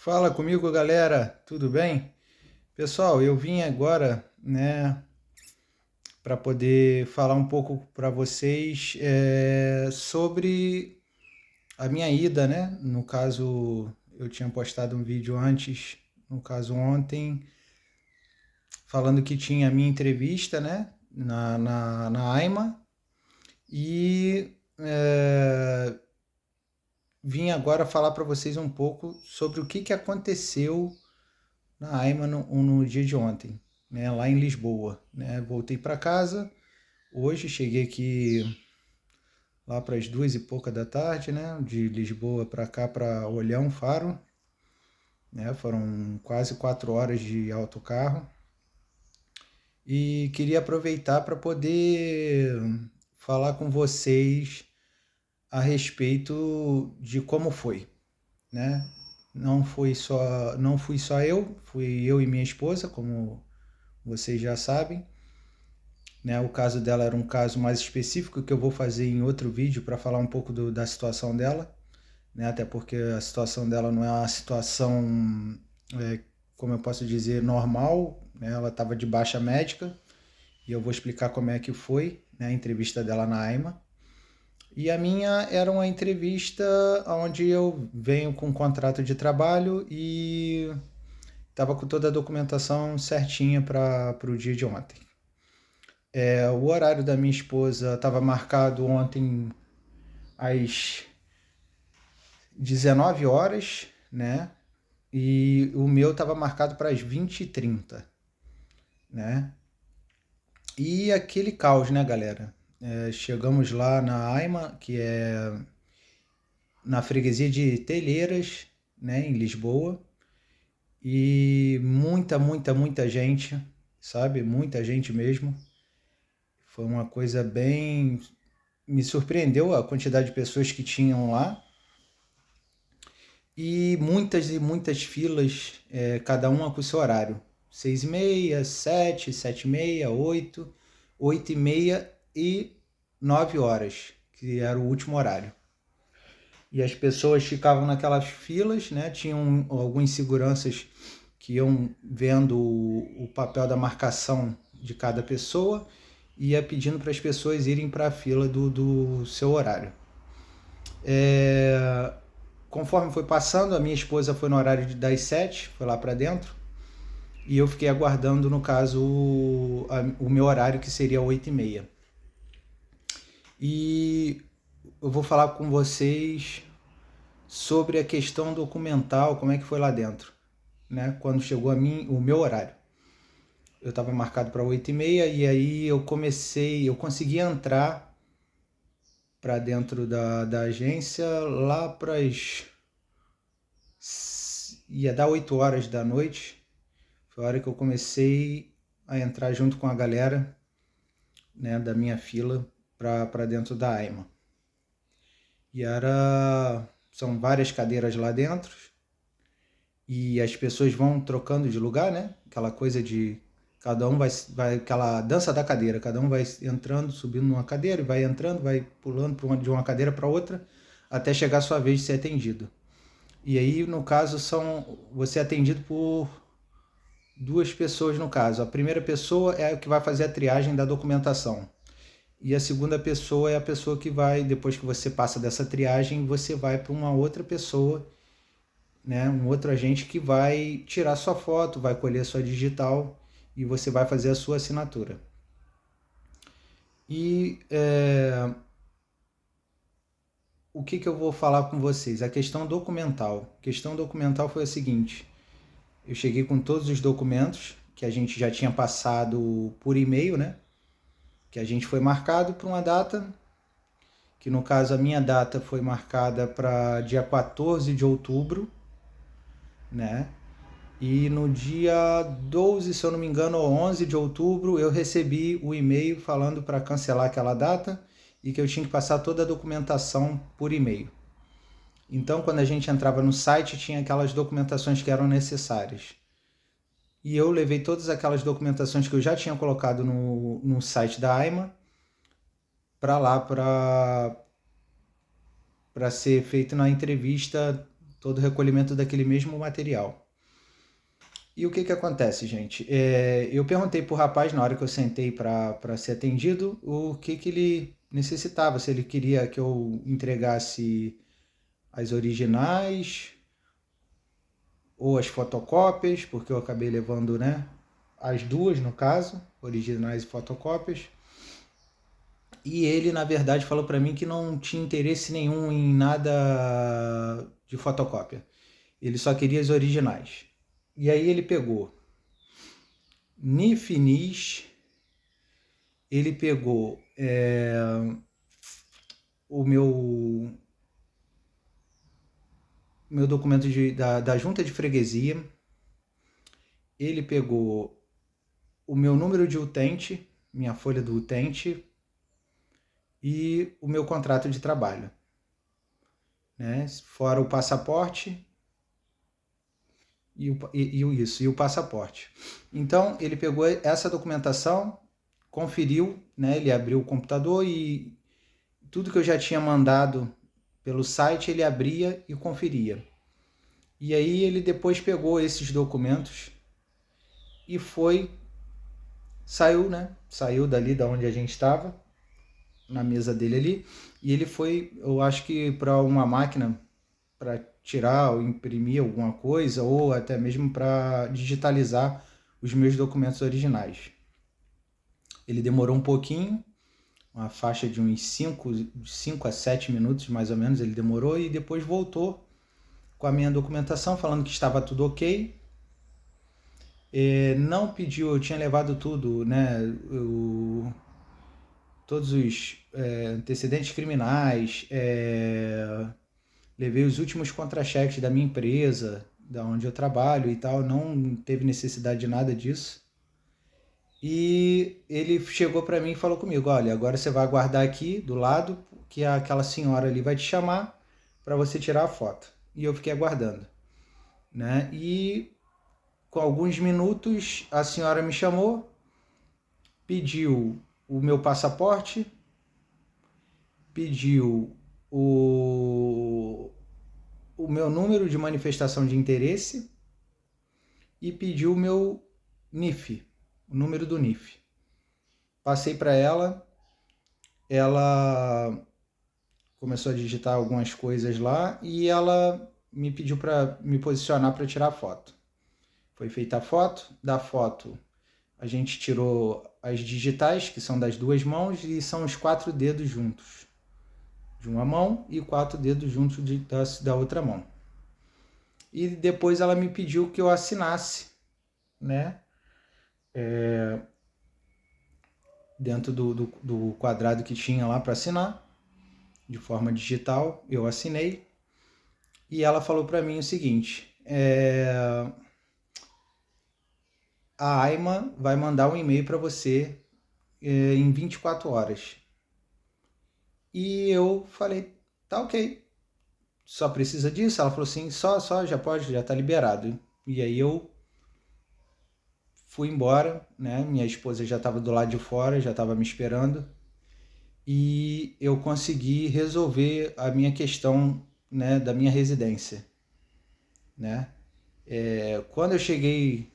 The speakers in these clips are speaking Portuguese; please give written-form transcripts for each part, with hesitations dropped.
Fala comigo, galera, tudo bem? Pessoal, eu vim agora, né, para poder falar um pouco para vocês sobre a minha ida, né? No caso, eu tinha postado um vídeo antes, no caso ontem, falando que tinha a minha entrevista, né, na AIMA e vim agora falar para vocês um pouco sobre o que aconteceu na AIMA no dia de ontem, né, lá em Lisboa. Né? Voltei para casa hoje, cheguei aqui lá para as 2 e pouca da tarde, né, de Lisboa para cá, para Olhão, Faro. Né? Foram quase 4 horas de autocarro. E queria aproveitar para poder falar com vocês a respeito de como foi, né? Não fui só eu, fui eu e minha esposa, como vocês já sabem. Né? O caso dela era um caso mais específico que eu vou fazer em outro vídeo para falar um pouco da situação dela, né? Até porque a situação dela não é uma situação, como eu posso dizer, normal, né? Ela estava de baixa médica e eu vou explicar como é que foi, né, a entrevista dela na AIMA. E a minha era uma entrevista onde eu venho com um contrato de trabalho e estava com toda a documentação certinha para o dia de ontem. O horário da minha esposa estava marcado ontem às 19 horas, né? E o meu estava marcado para as 20h30, né? E aquele caos, né, galera? Chegamos lá na AIMA, que é na freguesia de Telheiras, né, em Lisboa. E muita gente, sabe? Muita gente mesmo. Foi uma coisa bem... Me surpreendeu a quantidade de pessoas que tinham lá. E muitas filas, cada uma com o seu horário. 6h30, 7, 7h30, 8, 8h30 e 9 horas, que era o último horário. E as pessoas ficavam naquelas filas, né? Tinham alguns seguranças que iam vendo o papel da marcação de cada pessoa e ia pedindo para as pessoas irem para a fila do seu horário. Conforme foi passando, a minha esposa foi no horário das 7, foi lá para dentro, e eu fiquei aguardando, no caso, o meu horário, que seria 8h30. E eu vou falar com vocês sobre a questão documental, como é que foi lá dentro, né? Quando chegou o meu horário. Eu estava marcado para 8h30 e aí eu consegui entrar para dentro da agência lá para as... ia dar 8 horas da noite. Foi a hora que eu comecei a entrar junto com a galera, né, da minha fila para dentro da AIMA. E são várias cadeiras lá dentro e as pessoas vão trocando de lugar, né? Aquela coisa de cada um vai aquela dança da cadeira, cada um vai entrando, subindo numa cadeira e vai entrando, vai pulando de uma cadeira para outra até chegar a sua vez de ser atendido. E aí, no caso, você é atendido por duas pessoas no caso. A primeira pessoa é a que vai fazer a triagem da documentação. E a segunda pessoa é a pessoa que vai, depois que você passa dessa triagem, você vai para uma outra pessoa, né, um outro agente que vai tirar sua foto, vai colher sua digital e você vai fazer a sua assinatura. E o que eu vou falar com vocês? A questão documental. A questão documental foi a seguinte: eu cheguei com todos os documentos que a gente já tinha passado por e-mail, né? Que a gente foi marcado para uma data, que no caso a minha data foi marcada para dia 14 de outubro, né? E no dia 12, se eu não me engano, ou 11 de outubro, eu recebi o e-mail falando para cancelar aquela data e que eu tinha que passar toda a documentação por e-mail. Então, quando a gente entrava no site, tinha aquelas documentações que eram necessárias. E eu levei todas aquelas documentações que eu já tinha colocado no site da AIMA para lá, para ser feito na entrevista todo o recolhimento daquele mesmo material. E o que acontece, gente? Eu perguntei pro rapaz, na hora que eu sentei para ser atendido, o que ele necessitava, se ele queria que eu entregasse as originais ou as fotocópias, porque eu acabei levando, né, as duas, no caso, originais e fotocópias. E ele, na verdade, falou para mim que não tinha interesse nenhum em nada de fotocópia. Ele só queria as originais. E aí ele pegou NIF, ele pegou o meu documento da junta de freguesia, ele pegou o meu número de utente, minha folha do utente e o meu contrato de trabalho, né? Fora o passaporte e o passaporte. Então ele pegou essa documentação, conferiu, né? Ele abriu o computador e tudo que eu já tinha mandado pelo site ele abria e conferia. E aí ele depois pegou esses documentos e saiu, né? Saiu dali da onde a gente estava, na mesa dele ali, e ele foi, eu acho que para uma máquina para tirar ou imprimir alguma coisa, ou até mesmo para digitalizar os meus documentos originais. Ele demorou um pouquinho, uma faixa de uns 5 a 7 minutos mais ou menos ele demorou, e depois voltou com a minha documentação falando que estava tudo ok. Não pediu, eu tinha levado tudo, né, todos os antecedentes criminais, levei os últimos contra-cheques da minha empresa, da onde eu trabalho e tal, não teve necessidade de nada disso. E ele chegou para mim e falou comigo, olha, agora você vai aguardar aqui do lado, que aquela senhora ali vai te chamar para você tirar a foto. E eu fiquei aguardando, né? E com alguns minutos a senhora me chamou, pediu o meu passaporte, pediu o meu número de manifestação de interesse e pediu o meu NIF, o número do NIF. Passei para ela, ela começou a digitar algumas coisas lá e ela me pediu para me posicionar para tirar a foto. Foi feita a foto, da foto a gente tirou as digitais, que são das duas mãos, e são os 4 dedos juntos, de uma mão, e 4 dedos juntos da outra mão. E depois ela me pediu que eu assinasse, né? Dentro do quadrado que tinha lá para assinar, de forma digital, eu assinei. E ela falou para mim o seguinte, a AIMA vai mandar um e-mail para você em 24 horas. E eu falei, tá ok, só precisa disso? Ela falou assim, só, já pode, já tá liberado. E aí eu fui embora, né? Minha esposa já estava do lado de fora, já estava me esperando. E eu consegui resolver a minha questão, né, da minha residência, né? Quando eu cheguei,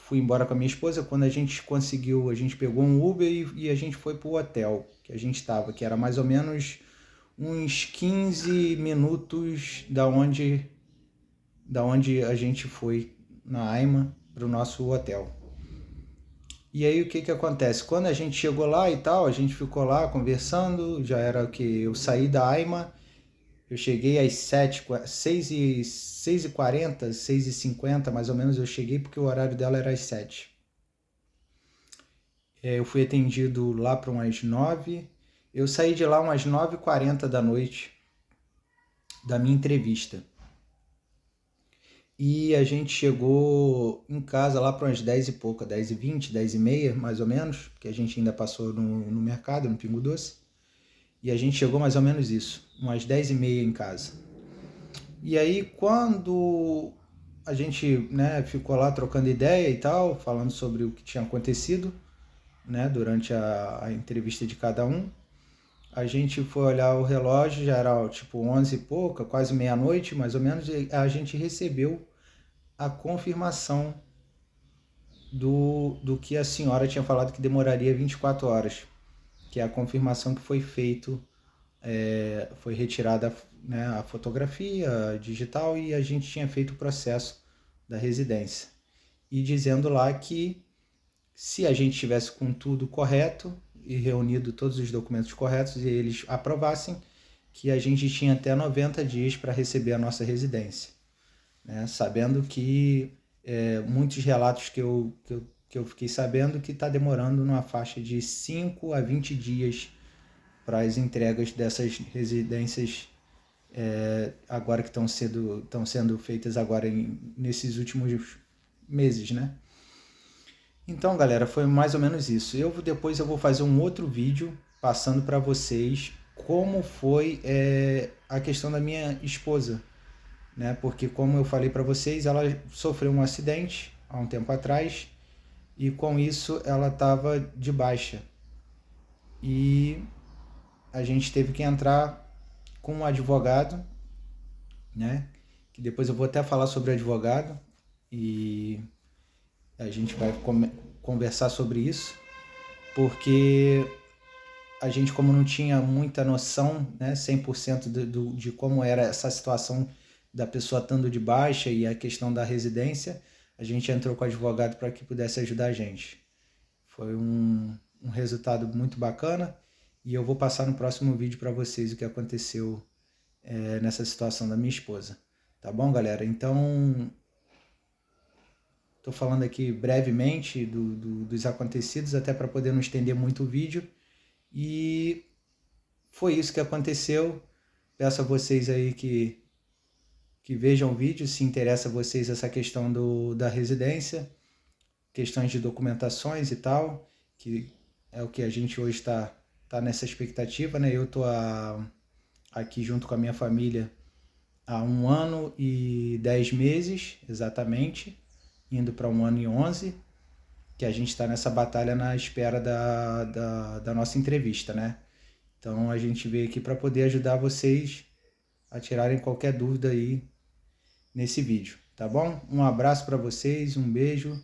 fui embora com a minha esposa, quando a gente conseguiu, a gente pegou um Uber e a gente foi pro hotel que a gente estava, que era mais ou menos uns 15 minutos da onde a gente foi na AIMA para o nosso hotel. E aí o que acontece? Quando a gente chegou lá e tal, a gente ficou lá conversando, já era que eu saí da AIMA, eu cheguei às 6h40, 6h50 mais ou menos, eu cheguei porque o horário dela era às 7. Eu fui atendido lá para umas 9, eu saí de lá umas 9h40 da noite da minha entrevista. E a gente chegou em casa lá para umas 10 e pouca, 10h20, 10h30 mais ou menos, porque a gente ainda passou no mercado, no Pingo Doce. E a gente chegou mais ou menos isso, umas 10h30 em casa. E aí quando a gente, né, ficou lá trocando ideia e tal, falando sobre o que tinha acontecido, né, durante a entrevista de cada um, a gente foi olhar o relógio, já era tipo 11 e pouca, quase meia-noite, mais ou menos, e a gente recebeu a confirmação do que a senhora tinha falado que demoraria 24 horas, que é a confirmação que foi feito, foi retirada, né, a fotografia digital e a gente tinha feito o processo da residência. E dizendo lá que se a gente tivesse com tudo correto e reunido todos os documentos corretos e eles aprovassem, que a gente tinha até 90 dias para receber a nossa residência, né? Sabendo que muitos relatos que eu fiquei sabendo que está demorando numa faixa de 5 a 20 dias para as entregas dessas residências, agora que estão sendo feitas agora nesses últimos meses, né? Então, galera, foi mais ou menos isso. Depois eu vou fazer um outro vídeo passando para vocês como foi a questão da minha esposa, né? Porque como eu falei para vocês, ela sofreu um acidente há um tempo atrás e com isso ela estava de baixa. E a gente teve que entrar com um advogado, né? Que depois eu vou até falar sobre advogado e a gente vai conversar sobre isso, porque a gente, como não tinha muita noção, né, 100% de como era essa situação da pessoa estando de baixa e a questão da residência, a gente entrou com o advogado para que pudesse ajudar a gente. Foi um resultado muito bacana e eu vou passar no próximo vídeo para vocês o que aconteceu nessa situação da minha esposa. Tá bom, galera? Então, estou falando aqui brevemente dos acontecidos, até para poder não estender muito o vídeo. E foi isso que aconteceu. Peço a vocês aí que vejam o vídeo, se interessa a vocês essa questão da residência, questões de documentações e tal, que é o que a gente hoje está nessa expectativa, né? Eu estou aqui junto com a minha família há 1 ano e 10 meses, exatamente, indo para 1 ano e 11, que a gente está nessa batalha na espera da nossa entrevista, né? Então a gente veio aqui para poder ajudar vocês a tirarem qualquer dúvida aí nesse vídeo, tá bom? Um abraço para vocês, um beijo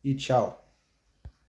e tchau!